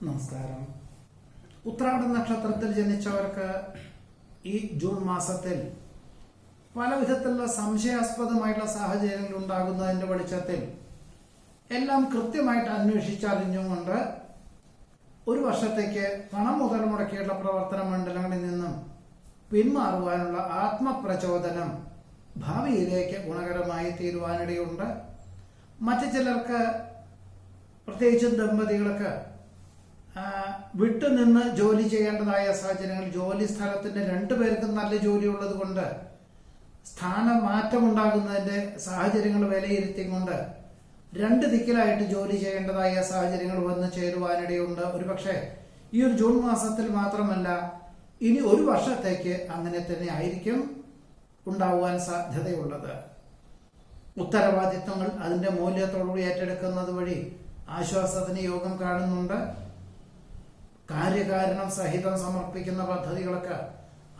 നമസ്കാരം. ഉത്രാട നക്ഷത്രത്തിൽ ജനിച്ചവർക്ക് ഈ ജൂൺ മാസത്തിൽ പല വിധത്തിലുള്ള സംശയാസ്പദമായിട്ടുള്ള സാഹചര്യങ്ങൾ ഉണ്ടാകുന്നതിന്റെ വെളിച്ചത്തിൽ എല്ലാം കൃത്യമായിട്ട് അന്വേഷിച്ചറിഞ്ഞുകൊണ്ട് ഒരു വർഷത്തേക്ക് പണം മുതൽ മുടക്കിയുള്ള പ്രവർത്തന മണ്ഡലങ്ങളിൽ നിന്നും പിന്മാറുവാനുള്ള ആത്മപ്രചോദനം ഭാവിയിലേക്ക് ഗുണകരമായി തീരുവാനിടയുണ്ട്. മറ്റു ചിലർക്ക്, പ്രത്യേകിച്ചും ദമ്പതികൾക്ക്, വിട്ടുനിന്ന് ജോലി ചെയ്യേണ്ടതായ സാഹചര്യങ്ങൾ, ജോലി സ്ഥലത്തിന്റെ രണ്ടുപേർക്കും നല്ല ജോലി ഉള്ളത് കൊണ്ട് സ്ഥാനമാറ്റം ഉണ്ടാകുന്നതിന്റെ സാഹചര്യങ്ങൾ വിലയിരുത്തിക്കൊണ്ട് രണ്ട് ദിക്കിലായിട്ട് ജോലി ചെയ്യേണ്ടതായ സാഹചര്യങ്ങൾ വന്ന് ചേരുവാനിടയുണ്ട്. ഒരുപക്ഷെ ഈ ഒരു ജൂൺ മാസത്തിൽ മാത്രമല്ല, ഇനി ഒരു വർഷത്തേക്ക് അങ്ങനെ തന്നെ ആയിരിക്കും ഉണ്ടാവാൻ സാധ്യതയുള്ളത്. ഉത്തരവാദിത്വങ്ങൾ അതിന്റെ മൂല്യത്തോടുകൂടി ഏറ്റെടുക്കുന്നത് വഴി ആശ്വാസത്തിന് യോഗം കാണുന്നുണ്ട്. കാര്യകാരണം സഹിതം സമർപ്പിക്കുന്ന പദ്ധതികൾക്ക്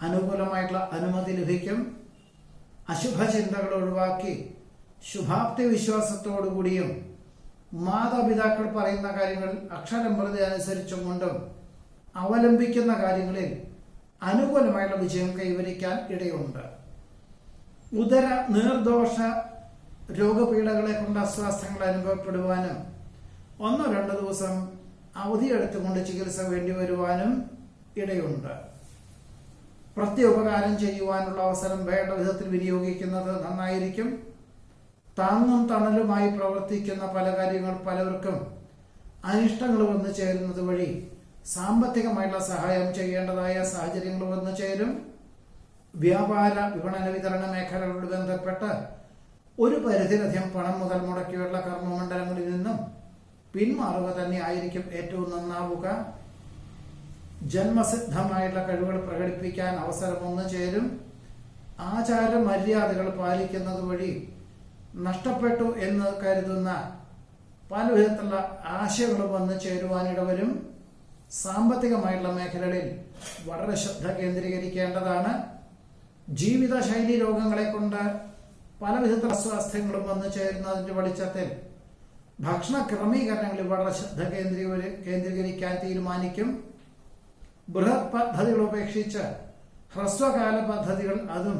അനുകൂലമായിട്ടുള്ള അനുമതി ലഭിക്കും. അശുഭചിന്തകൾ ഒഴിവാക്കി ശുഭാപ്തി വിശ്വാസത്തോടുകൂടിയും മാതാപിതാക്കൾ പറയുന്ന കാര്യങ്ങൾ അക്ഷരംപ്രതി അനുസരിച്ചും കൊണ്ടും അവലംബിക്കുന്ന കാര്യങ്ങളിൽ അനുകൂലമായുള്ള വിജയം കൈവരിക്കാൻ ഇടയുണ്ട്. ഉദര നീർദോഷ രോഗപീഠകളെ കൊണ്ട് അസ്വാസ്ഥ്യങ്ങൾ അനുഭവപ്പെടുവാനും 1-2 ദിവസം അവധിയെടുത്തുകൊണ്ട് ചികിത്സ വേണ്ടിവരുവാനും ഇടയുണ്ട്. പ്രത്യുപകാരം ചെയ്യുവാനുള്ള അവസരം വേണ്ട വിധത്തിൽ വിനിയോഗിക്കുന്നത് നന്നായിരിക്കും. താങ്ങും തണലുമായി പ്രവർത്തിക്കുന്ന പല കാര്യങ്ങൾ പലർക്കും അനിഷ്ടങ്ങൾ വന്നു ചേരുന്നത് വഴി സാമ്പത്തികമായിട്ടുള്ള സഹായം ചെയ്യേണ്ടതായ സാഹചര്യങ്ങൾ വന്നു ചേരും. വ്യാപാര വിപണന വിതരണ മേഖലകളോട് ബന്ധപ്പെട്ട് ഒരു പരിധിയിലധികം പണം മുതൽ മുടക്കിയുള്ള കർമ്മമണ്ഡലങ്ങളിൽ നിന്നും പിന്മാറുക തന്നെ ആയിരിക്കും ഏറ്റവും നന്നാവുക. ജന്മസിദ്ധമായിട്ടുള്ള കഴിവുകൾ പ്രകടിപ്പിക്കാൻ അവസരം വന്നു ചേരും. ആചാര മര്യാദകൾ പാലിക്കുന്നത് വഴി നഷ്ടപ്പെട്ടു എന്ന് കരുതുന്ന പല വിധത്തിലുള്ള ആശയങ്ങൾ വന്നു ചേരുവാനിടവരും. സാമ്പത്തികമായിട്ടുള്ള മേഖലകളിൽ വളരെ ശ്രദ്ധ കേന്ദ്രീകരിക്കേണ്ടതാണ്. ജീവിതശൈലി രോഗങ്ങളെ കൊണ്ട് പല വിധത്തിലുള്ള അസ്വാസ്ഥ്യങ്ങളും വന്നു ചേരുന്നതിന്റെ വെളിച്ചത്തിൽ ഭക്ഷണ ക്രമീകരണങ്ങളിൽ വളരെ ശ്രദ്ധ കേന്ദ്രീകരിക്കാൻ തീരുമാനിക്കും. ബൃഹത് പദ്ധതികൾ ഉപേക്ഷിച്ച് ഹ്രസ്വകാല പദ്ധതികൾ, അതും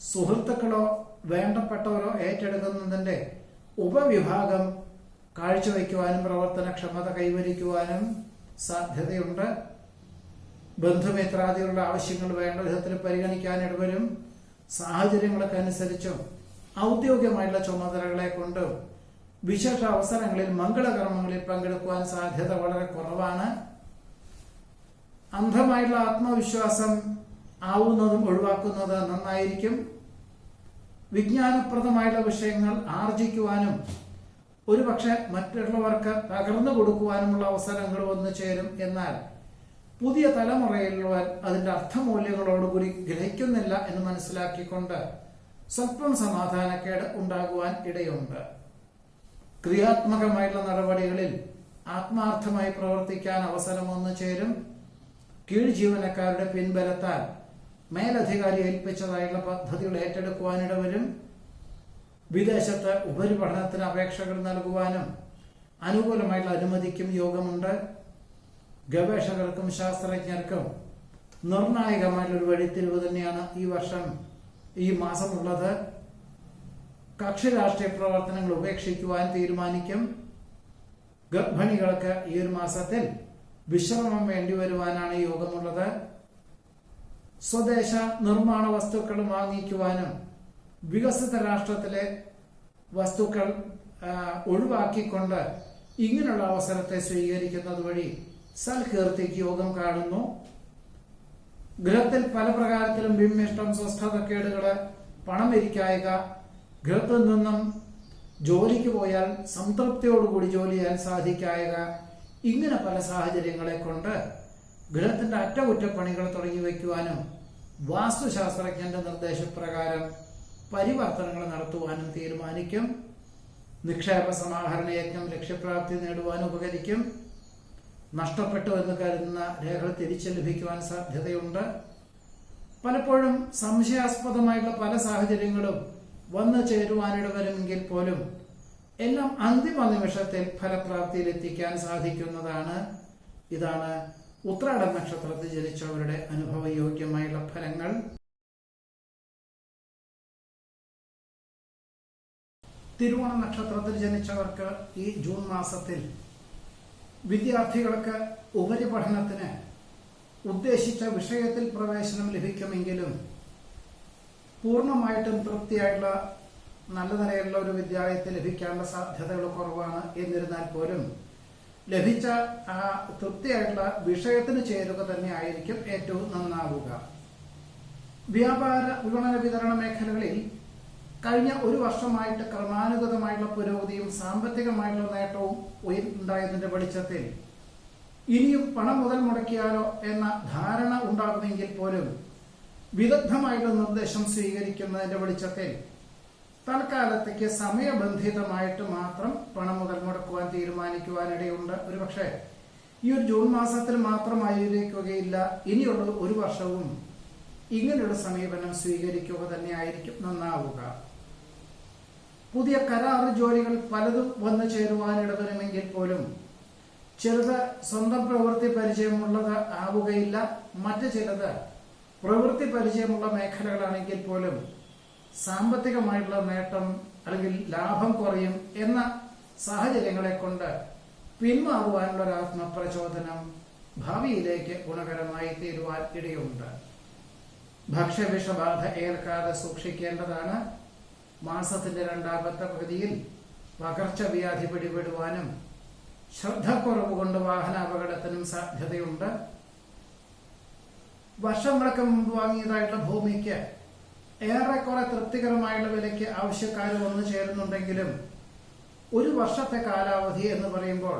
സുഹൃത്തുക്കളോ വേണ്ടപ്പെട്ടവരോ ഏറ്റെടുക്കുന്നതിന്റെ ഉപവിഭാഗം കാഴ്ചവെക്കുവാനും പ്രവർത്തനക്ഷമത കൈവരിക്കുവാനും സാധ്യതയുണ്ട്. ബന്ധുമിത്രാദികളുടെ ആവശ്യങ്ങൾ വേണ്ട വിധത്തിൽ പരിഗണിക്കാനിടവരും. സാഹചര്യങ്ങൾക്കനുസരിച്ചും ഔദ്യോഗികമായിട്ടുള്ള ചുമതലകളെ കൊണ്ട് വിശേഷ അവസരങ്ങളിൽ മംഗളകർമ്മങ്ങളിൽ പങ്കെടുക്കുവാൻ സാധ്യത വളരെ കുറവാണ്. അന്ധമായിട്ടുള്ള ആത്മവിശ്വാസം ആവുന്നതും ഒഴിവാക്കുന്നത് നന്നായിരിക്കും. വിജ്ഞാനപ്രദമായിട്ടുള്ള വിഷയങ്ങൾ ആർജിക്കുവാനും ഒരുപക്ഷെ മറ്റുള്ളവർക്ക് പകർന്നു കൊടുക്കുവാനുമുള്ള അവസരങ്ങൾ വന്നു ചേരും. എന്നാൽ പുതിയ തലമുറയിലുള്ളവർ അതിന്റെ അർത്ഥമൂല്യങ്ങളോടുകൂടി ഗ്രഹിക്കുന്നില്ല എന്ന് മനസ്സിലാക്കിക്കൊണ്ട് സ്വല്പം സമാധാനക്കേട് ഉണ്ടാകുവാൻ ഇടയുണ്ട്. ക്രിയാത്മകമായിട്ടുള്ള നടപടികളിൽ ആത്മാർത്ഥമായി പ്രവർത്തിക്കാൻ അവസരം വന്നു ചേരും. കീഴ് ജീവനക്കാരുടെ പിൻബലത്താൽ മേലധികാരി ഏൽപ്പിച്ചതായുള്ള പദ്ധതികൾ ഏറ്റെടുക്കുവാനിടവരും. വിദേശത്ത് ഉപരിപഠനത്തിന് അപേക്ഷകൾ നൽകുവാനും അനുകൂലമായിട്ടുള്ള അനുമതിക്കും യോഗമുണ്ട്. ഗവേഷകർക്കും ശാസ്ത്രജ്ഞർക്കും നിർണായകമായിട്ടുള്ള ഒരു വഴിത്തിരിവ് തന്നെയാണ് ഈ മാസം ഉള്ളത്. കക്ഷി രാഷ്ട്രീയ പ്രവർത്തനങ്ങൾ ഉപേക്ഷിക്കുവാൻ തീരുമാനിക്കും. ഗർഭിണികൾക്ക് ഈ ഒരു മാസത്തിൽ വിശ്രമം വേണ്ടി വരുവാനാണ് യോഗമുള്ളത്. സ്വദേശ നിർമ്മാണ വസ്തുക്കൾ വാങ്ങിക്കുവാനും വികസിത രാഷ്ട്രത്തിലെ വസ്തുക്കൾ ഒഴിവാക്കിക്കൊണ്ട് ഇങ്ങനെയുള്ള അവസരത്തെ സ്വീകരിക്കുന്നത് വഴി സൽകീർത്തിക്ക് യോഗം കാണുന്നു. ഗൃഹത്തിൽ പല പ്രകാരത്തിലും വിമ്മിഷ്ടം, സ്വസ്ഥതക്കേടുകള്, പണം ഇരിക്കായക, ഗൃഹത്തിൽ നിന്നും ജോലിക്ക് പോയാൽ സംതൃപ്തിയോടുകൂടി ജോലി ചെയ്യാൻ സാധിക്കായക, ഇങ്ങനെ പല സാഹചര്യങ്ങളെ കൊണ്ട് ഗൃഹത്തിന്റെ അറ്റകുറ്റപ്പണികൾ തുടങ്ങി വയ്ക്കുവാനും വാസ്തുശാസ്ത്രജ്ഞന്റെ നിർദ്ദേശപ്രകാരം പരിവർത്തനങ്ങൾ നടത്തുവാനും തീരുമാനിക്കും. നിക്ഷേപ സമാഹരണ യജ്ഞം ലക്ഷ്യപ്രാപ്തി നേടുവാൻ ഉപകരിക്കും. നഷ്ടപ്പെട്ടു എന്ന് കരുതുന്ന രേഖകൾ തിരിച്ചു ലഭിക്കുവാൻ സാധ്യതയുണ്ട്. പലപ്പോഴും സംശയാസ്പദമായിട്ടുള്ള പല സാഹചര്യങ്ങളും വന്നു ചേരുവാനിടവരുമെങ്കിൽ പോലും എല്ലാം അന്തിമ നിമിഷത്തിൽ ഫലപ്രാപ്തിയിൽ എത്തിക്കാൻ സാധിക്കുന്നതാണ്. ഇതാണ് ഉത്രാടം നക്ഷത്രത്തിൽ ജനിച്ചവരുടെ അനുഭവയോഗ്യമായുള്ള ഫലങ്ങൾ. തിരുവോണ നക്ഷത്രത്തിൽ ജനിച്ചവർക്ക് ഈ ജൂൺ മാസത്തിൽ വിദ്യാർത്ഥികൾക്ക് ഉപരിപഠനത്തിന് ഉദ്ദേശിച്ച വിഷയത്തിൽ പ്രവേശനം ലഭിക്കുമെങ്കിലും പൂർണ്ണമായിട്ടും തൃപ്തിയായിട്ടുള്ള നല്ല നിലയിലുള്ള ഒരു വിദ്യാലയത്തിൽ ലഭിക്കാനുള്ള സാധ്യതകൾ കുറവാണ്. എന്നിരുന്നാൽ പോലും ലഭിച്ച ആ തൃപ്തിയായിട്ടുള്ള വിഷയത്തിന് ചേരുക തന്നെ ആയിരിക്കും ഏറ്റവും നന്നാവുക. വ്യാപാര വിപണന വിതരണ മേഖലകളിൽ കഴിഞ്ഞ ഒരു വർഷമായിട്ട് ക്രമാനുഗതമായിട്ടുള്ള പുരോഗതിയും സാമ്പത്തികമായിട്ടുള്ള നേട്ടവും ഉണ്ടായതിന്റെ വെളിച്ചത്തിൽ ഇനിയും പണം മുതൽ മുടക്കിയാലോ എന്ന ധാരണ ഉണ്ടാകുമെങ്കിൽ പോലും വിദഗ്ധമായിട്ടുള്ള നിർദ്ദേശം സ്വീകരിക്കുന്നതിന്റെ വെളിച്ചത്തിൽ തൽക്കാലത്തേക്ക് സമയബന്ധിതമായിട്ട് മാത്രം പണം മുതൽ മുടക്കുവാൻ തീരുമാനിക്കുവാനിടയുണ്ട്. ഒരുപക്ഷെ ഈ ഒരു ജൂൺ മാസത്തിൽ മാത്രമായിരിക്കുകയില്ല, ഇനിയുള്ള ഒരു വർഷവും ഇങ്ങനെയുള്ള സമീപനം സ്വീകരിക്കുക തന്നെ ആയിരിക്കും നന്നാവുക. പുതിയ കരാർ ജോലികൾ പലതും വന്നു ചേരുവാനിടവരുമെങ്കിൽ പോലും ചിലത് സ്വന്തം പ്രവൃത്തി പരിചയമുള്ളത് ആവുകയില്ല. മറ്റു ചിലത് പ്രവൃത്തി പരിചയമുള്ള മേഖലകളാണെങ്കിൽ പോലും സാമ്പത്തികമായിട്ടുള്ള നേട്ടം അല്ലെങ്കിൽ ലാഭം കുറയും എന്ന സാഹചര്യങ്ങളെ കൊണ്ട് പിന്മാറുവാനുള്ള ഒരു ആത്മപ്രചോദനം ഭാവിയിലേക്ക് ഗുണകരമായി തീരുവാൻ ഇടയുണ്ട്. ഭക്ഷ്യവിഷബാധ ഏൽക്കാതെ സൂക്ഷിക്കേണ്ടതാണ്. മാസത്തിന്റെ രണ്ടാമത്തെ പകുതിയിൽ പകർച്ചവ്യാധി പിടിപെടുവാനും ശ്രദ്ധക്കുറവ് കൊണ്ട് വാഹനാപകടത്തിനും സാധ്യതയുണ്ട്. വർഷങ്ങൾക്ക് മുമ്പ് വാങ്ങിയതായിട്ടുള്ള ഭൂമിക്ക് ഏറെക്കുറെ തൃപ്തികരമായുള്ള വിലയ്ക്ക് ആവശ്യക്കാർ വന്നു ചേരുന്നുണ്ടെങ്കിലും ഒരു വർഷത്തെ കാലാവധി എന്ന് പറയുമ്പോൾ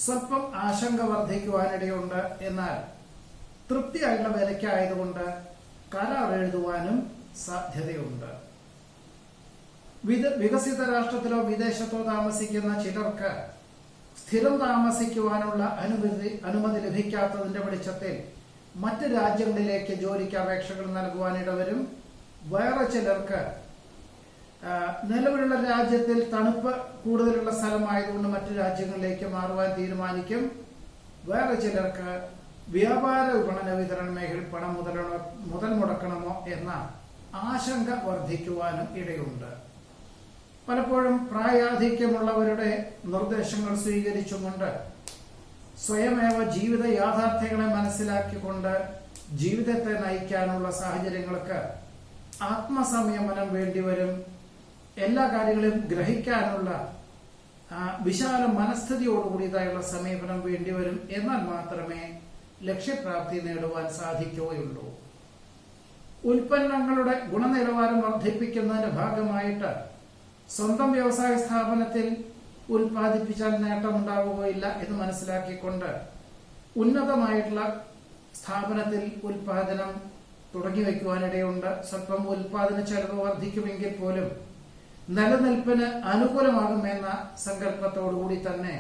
സ്വല്പം ആശങ്ക വർദ്ധിക്കുവാനിടയുണ്ട്. എന്നാൽ തൃപ്തിയായിട്ടുള്ള വിലയ്ക്കായതുകൊണ്ട് കരാർ എഴുതുവാനും സാധ്യതയുണ്ട്. വികസിത രാഷ്ട്രത്തിലോ വിദേശത്തോ താമസിക്കുന്ന ചിലർക്ക് സ്ഥിരം താമസിക്കുവാനുള്ള അനുമതി ലഭിക്കാത്തതിന്റെ വെളിച്ചത്തിൽ മറ്റ് രാജ്യങ്ങളിലേക്ക് ജോലിക്ക് അപേക്ഷകൾ നൽകുവാനിടവരും. വേറെ ചിലർക്ക് നിലവിലുള്ള രാജ്യത്തിൽ തണുപ്പ് കൂടുതലുള്ള സ്ഥലമായതുകൊണ്ട് മറ്റു രാജ്യങ്ങളിലേക്ക് മാറുവാൻ തീരുമാനിക്കും. വേറെ ചിലർക്ക് വ്യാപാര വിപണന വിതരണ മേഖലയിൽ പണം മുതൽ മുടക്കണമോ എന്ന ആശങ്ക വർദ്ധിക്കുവാനും ഇടയുണ്ട്. പലപ്പോഴും പ്രായാധിക്യമുള്ളവരുടെ നിർദ്ദേശങ്ങൾ സ്വീകരിച്ചുകൊണ്ട് സ്വയമേവ ജീവിത യാഥാർത്ഥ്യങ്ങളെ മനസ്സിലാക്കിക്കൊണ്ട് ജീവിതത്തെ നയിക്കാനുള്ള സാഹചര്യങ്ങൾക്ക് ആത്മസംയമനം വേണ്ടിവരും. എല്ലാ കാര്യങ്ങളും ഗ്രഹിക്കാനുള്ള വിശാല മനസ്ഥിതിയോടുകൂടിയതായുള്ള സമീപനം വേണ്ടിവരും. എന്നാൽ മാത്രമേ ലക്ഷ്യപ്രാപ്തി നേടുവാൻ സാധിക്കുകയുള്ളൂ. ഉൽപ്പന്നങ്ങളുടെ ഗുണനിലവാരം വർദ്ധിപ്പിക്കുന്നതിന്റെ ഭാഗമായിട്ട് സ്വന്തം വ്യവസായ സ്ഥാപനത്തിൽ ഉൽപ്പാദിപ്പിച്ചാൽ നേട്ടമുണ്ടാവുകയില്ല എന്ന് മനസ്സിലാക്കിക്കൊണ്ട് ഉന്നതമായിട്ടുള്ള സ്ഥാപനത്തിൽ ഉൽപാദനം തുടങ്ങി വയ്ക്കുവാനിടയുണ്ട്. സ്വല്പം ഉൽപാദന ചെലവ് വർദ്ധിക്കുമെങ്കിൽ പോലും നിലനിൽപ്പിന് അനുകൂലമാകുമെന്ന സങ്കല്പത്തോടുകൂടി തന്നെ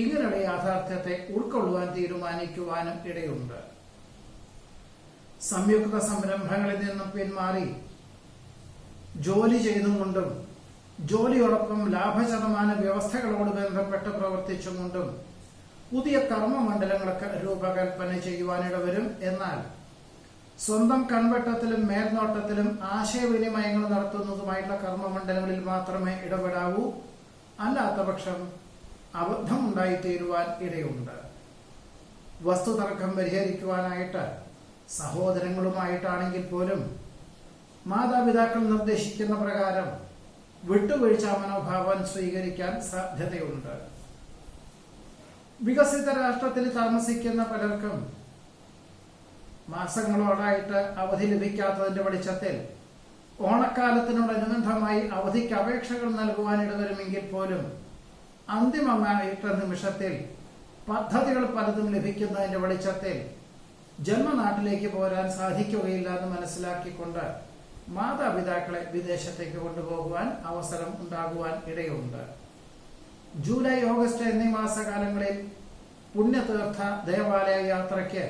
ഇങ്ങനെയുള്ള യാഥാർത്ഥ്യത്തെ ഉൾക്കൊള്ളുവാൻ തീരുമാനിക്കുവാനും ഇടയുണ്ട്. സംയുക്ത സംരംഭങ്ങളിൽ നിന്നും പിന്മാറി ജോലി ചെയ്തുകൊണ്ടും ജോലിയോടൊപ്പം ലാഭശതമാന വ്യവസ്ഥകളോട് ബന്ധപ്പെട്ട് പ്രവർത്തിച്ചുകൊണ്ടും പുതിയ കർമ്മമണ്ഡലങ്ങളൊക്കെ രൂപകൽപ്പന ചെയ്യുവാനിടവരും. എന്നാൽ സ്വന്തം കൺവെട്ടത്തിലും മേൽനോട്ടത്തിലും ആശയവിനിമയങ്ങൾ നടത്തുന്നതുമായിട്ടുള്ള കർമ്മമണ്ഡലങ്ങളിൽ മാത്രമേ ഇടപെടാവൂ. അല്ലാത്ത പക്ഷം അബദ്ധമുണ്ടായിത്തീരുവാൻ ഇടയുണ്ട്. വസ്തുതർക്കം പരിഹരിക്കുവാനായിട്ട് സഹോദരങ്ങളുമായിട്ടാണെങ്കിൽ പോലും മാതാപിതാക്കൾ നിർദ്ദേശിക്കുന്ന പ്രകാരം വിട്ടുവീഴ്ച മനോഭാവം സ്വീകരിക്കാൻ സാധ്യതയുണ്ട്. വികസിത രാഷ്ട്രത്തിൽ താമസിക്കുന്ന പലർക്കും മാസങ്ങളോടായിട്ട് അവധി ലഭിക്കാത്തതിന്റെ വെളിച്ചത്തിൽ ഓണക്കാലത്തിനോടനുബന്ധമായി അവധിക്ക് അപേക്ഷകൾ നൽകുവാനിടവരുമെങ്കിൽ പോലും അന്തിമമായിട്ട് നിമിഷത്തിൽ പദ്ധതികൾ പലതും ലഭിക്കുന്നതിന്റെ വെളിച്ചത്തിൽ ജന്മനാട്ടിലേക്ക് പോരാൻ സാധിക്കുകയില്ല എന്ന് മനസ്സിലാക്കിക്കൊണ്ട് മാതാപിതാക്കളെ വിദേശത്തേക്ക് കൊണ്ടുപോകുവാൻ അവസരം ഉണ്ടാകുവാൻ ഇടയുണ്ട്. ജൂലൈ, ഓഗസ്റ്റ് എന്നീ മാസകാലങ്ങളിൽ പുണ്യതീർത്ഥ ദേവാലയ യാത്രയ്ക്ക്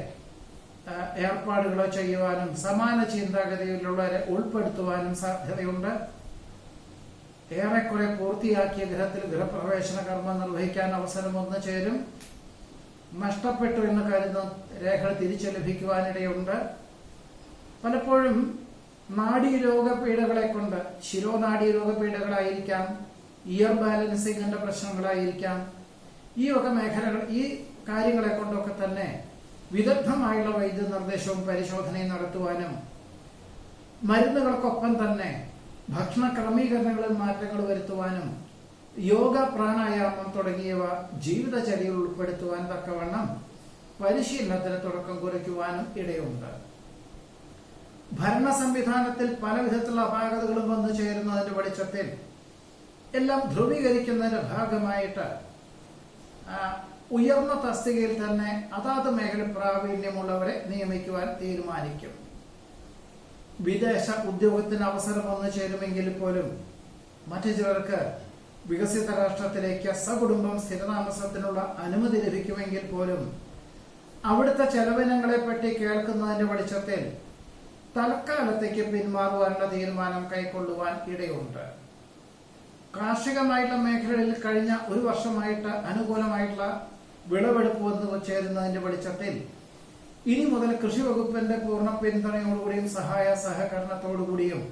ഏർപ്പാടുകളോ ചെയ്യുവാനും സമാന ചിന്താഗതിയിലുള്ളവരെ ഉൾപ്പെടുത്തുവാനും സാധ്യതയുണ്ട്. ഏറെക്കുറെ പൂർത്തിയാക്കിയ ഗൃഹത്തിൽ ഗൃഹപ്രവേശന കർമ്മം നിർവഹിക്കാൻ അവസരം വന്നു ചേരും. നഷ്ടപ്പെട്ടു എന്ന് കരുതുന്ന രേഖകൾ തിരിച്ചു ലഭിക്കുവാനിടയുണ്ട്. പലപ്പോഴും നാഡീരോഗപീഠകളെ കൊണ്ട്, ശിരോനാഡീരോഗപീഠകളായിരിക്കാം, ഇയർ ബാലൻസിങ്ങിന്റെ പ്രശ്നങ്ങളായിരിക്കാം, ഈ വക മേഖലകൾ, ഈ കാര്യങ്ങളെ കൊണ്ടൊക്കെ തന്നെ വിദഗ്ധമായുള്ള വൈദ്യ നിർദ്ദേശവും പരിശോധനയും നടത്തുവാനും മരുന്നുകൾക്കൊപ്പം തന്നെ ഭക്ഷണ ക്രമീകരണങ്ങളിൽ മാറ്റങ്ങൾ വരുത്തുവാനും യോഗ, പ്രാണായാമം തുടങ്ങിയവ ജീവിതചര്യയിൽ ഉൾപ്പെടുത്തുവാൻ തക്കവണ്ണം പരിശീലനത്തിന് തുടക്കം കുറിക്കുവാനും ഇടയുണ്ട്. ഭരണ സംവിധാനത്തിൽ പല വിധത്തിലുള്ള അപാകതകളും വന്നു ചേരുന്നതിന്റെ വെളിച്ചത്തിൽ എല്ലാം ധ്രുവീകരിക്കുന്നതിന്റെ ഭാഗമായിട്ട് ഉയർന്ന തസ്തികയിൽ തന്നെ അതാത് മേഖല പ്രാവീണ്യമുള്ളവരെ നിയമിക്കുവാൻ തീരുമാനിക്കും. വിദേശ ഉദ്യോഗത്തിന് അവസരം വന്നു ചേരുമെങ്കിൽ പോലും മറ്റു ചിലർക്ക് വികസിത രാഷ്ട്രത്തിലേക്ക് സകുടുംബം സ്ഥിരതാമസത്തിനുള്ള അനുമതി ലഭിക്കുമെങ്കിൽ പോലും അവിടുത്തെ ചെലവിനങ്ങളെ പറ്റി കേൾക്കുന്നതിന്റെ വെളിച്ചത്തിൽ തൽക്കാലത്തേക്ക് പിന്മാറുവാനുള്ള തീരുമാനം കൈക്കൊള്ളുവാൻ ഇടയുണ്ട്. കാർഷികമായിട്ടുള്ള മേഖലകളിൽ കഴിഞ്ഞ ഒരു വർഷമായിട്ട് അനുകൂലമായിട്ടുള്ള വിളവെടുപ്പ് വന്നു ചേരുന്നതിന്റെ വെളിച്ചത്തിൽ ഇനി മുതൽ കൃഷി വകുപ്പിന്റെ പൂർണ്ണ പിന്തുണയോടുകൂടിയും സഹായ സഹകരണത്തോടുകൂടിയും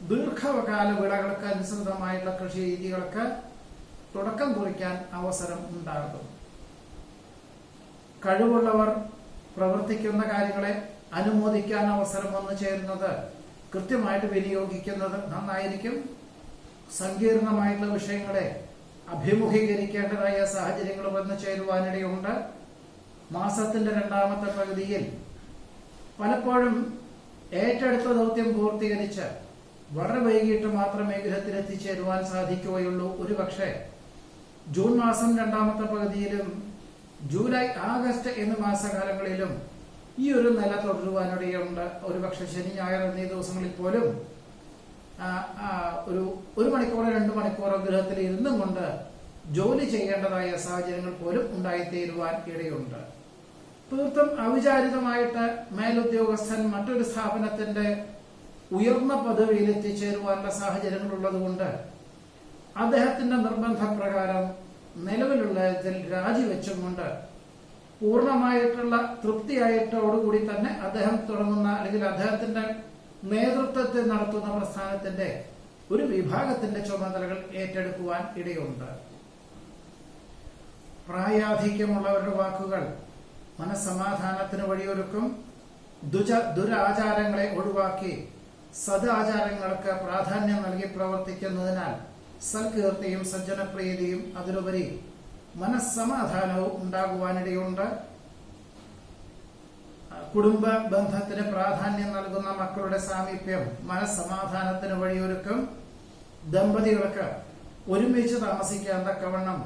ദീർഘകാല വിളകൾക്ക് അനുസൃതമായിട്ടുള്ള കൃഷി രീതികൾക്ക് തുടക്കം കുറിക്കാൻ അവസരം ഉണ്ടാകും. കഴിവുള്ളവർ പ്രവർത്തിക്കുന്ന കാര്യങ്ങളെ അനുമോദിക്കാൻ അവസരം വന്നു ചേരുന്നത് കൃത്യമായിട്ട് വിനിയോഗിക്കുന്നത് നന്നായിരിക്കും. സങ്കീർണമായിട്ടുള്ള വിഷയങ്ങളെ അഭിമുഖീകരിക്കേണ്ടതായ സാഹചര്യങ്ങൾ വന്നു ചേരുവാനിടയുണ്ട്. മാസത്തിന്റെ രണ്ടാമത്തെ പകുതിയിൽ പലപ്പോഴും ഏറ്റെടുത്ത ദൗത്യം പൂർത്തീകരിച്ച് വളരെ വൈകിട്ട് മാത്രമേ ഗൃഹത്തിലെത്തിച്ചേരുവാൻ സാധിക്കുകയുള്ളൂ. ഒരുപക്ഷെ ജൂൺ മാസം രണ്ടാമത്തെ പകുതിയിലും ജൂലൈ, ആഗസ്റ്റ് എന്നീ മാസകാലങ്ങളിലും ഈ ഒരു നില തുടരുവാനിടയുണ്ട്. ഒരുപക്ഷെ ശനി, ഞായർ എന്നീ ദിവസങ്ങളിൽ പോലും ഒരു മണിക്കൂറോ 2 മണിക്കൂറോ ഗൃഹത്തിൽ ഇരുന്നും കൊണ്ട് ജോലി ചെയ്യേണ്ടതായ സാഹചര്യങ്ങൾ പോലും ഉണ്ടായിത്തീരുവാൻ ഇടയുണ്ട്. തീർത്തും അവിചാരിതമായിട്ട് മേലുദ്യോഗസ്ഥൻ മറ്റൊരു സ്ഥാപനത്തിന്റെ ഉയർന്ന പദവിയിൽ എത്തിച്ചേരുവാനുള്ള സാഹചര്യങ്ങൾ ഉള്ളതുകൊണ്ട് അദ്ദേഹത്തിന്റെ നിർബന്ധപ്രകാരം നിലവിലുള്ളതിൽ രാജിവെച്ചും കൊണ്ട് പൂർണ്ണമായിട്ടുള്ള തൃപ്തിയായിട്ടോടുകൂടി തന്നെ അദ്ദേഹം തുടങ്ങുന്ന അല്ലെങ്കിൽ അദ്ദേഹത്തിന്റെ നേതൃത്വത്തിൽ നടത്തുന്ന പ്രസ്ഥാനത്തിന്റെ ഒരു വിഭാഗത്തിന്റെ ചുമതലകൾ ഏറ്റെടുക്കുവാൻ ഇടയുണ്ട്. പ്രായാധിക്യമുള്ളവരുടെ വാക്കുകൾ മനസ്സമാധാനത്തിന് വഴിയൊരുക്കും. ദുരാചാരങ്ങളെ ഒഴിവാക്കി സദാചാരങ്ങൾക്ക് പ്രാധാന്യം നൽകി പ്രവർത്തിക്കുന്നതിനാൽ സൽകീർത്തിയും സജ്ജനപ്രീതിയും അതിലുപരി മനസ്സമാധാനവും ഉണ്ടാകുവാനിടയുണ്ട്. കുടുംബ ബന്ധത്തിന് പ്രാധാന്യം നൽകുന്ന മക്കളുടെ സാമീപ്യം മനസ്സമാധാനത്തിന് വഴിയൊരുക്കും. ദമ്പതികൾക്ക് ഒരുമിച്ച് താമസിക്കാൻ തക്കവണ്ണം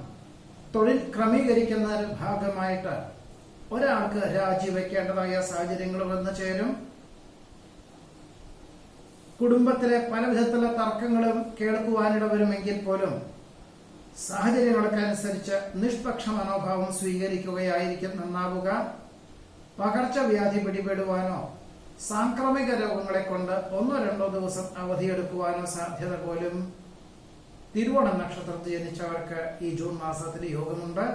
തൊഴിൽ ക്രമീകരിക്കുന്നതിന് ഭാഗമായിട്ട് ഒരാൾക്ക് രാജിവെക്കേണ്ടതായ സാഹചര്യങ്ങൾ വന്നു ചേരും. കുടുംബത്തിലെ പല വിധത്തിലുള്ള തർക്കങ്ങളും കേൾക്കുവാനിട വരുമെങ്കിൽ പോലും സാഹചര്യങ്ങൾക്കനുസരിച്ച് നിഷ്പക്ഷ മനോഭാവം സ്വീകരിക്കുകയായിരിക്കും നന്നാവുക. പകർച്ചവ്യാധി പിടിപെടുവാനോ സാംക്രമിക രോഗങ്ങളെ കൊണ്ട് 1-2 ദിവസം അവധിയെടുക്കുവാനോ സാധ്യത പോലും തിരുവോണ നക്ഷത്രത്തിൽ ജനിച്ചവർക്ക് ഈ ജൂൺ മാസത്തിൽ യോഗമുണ്ട്.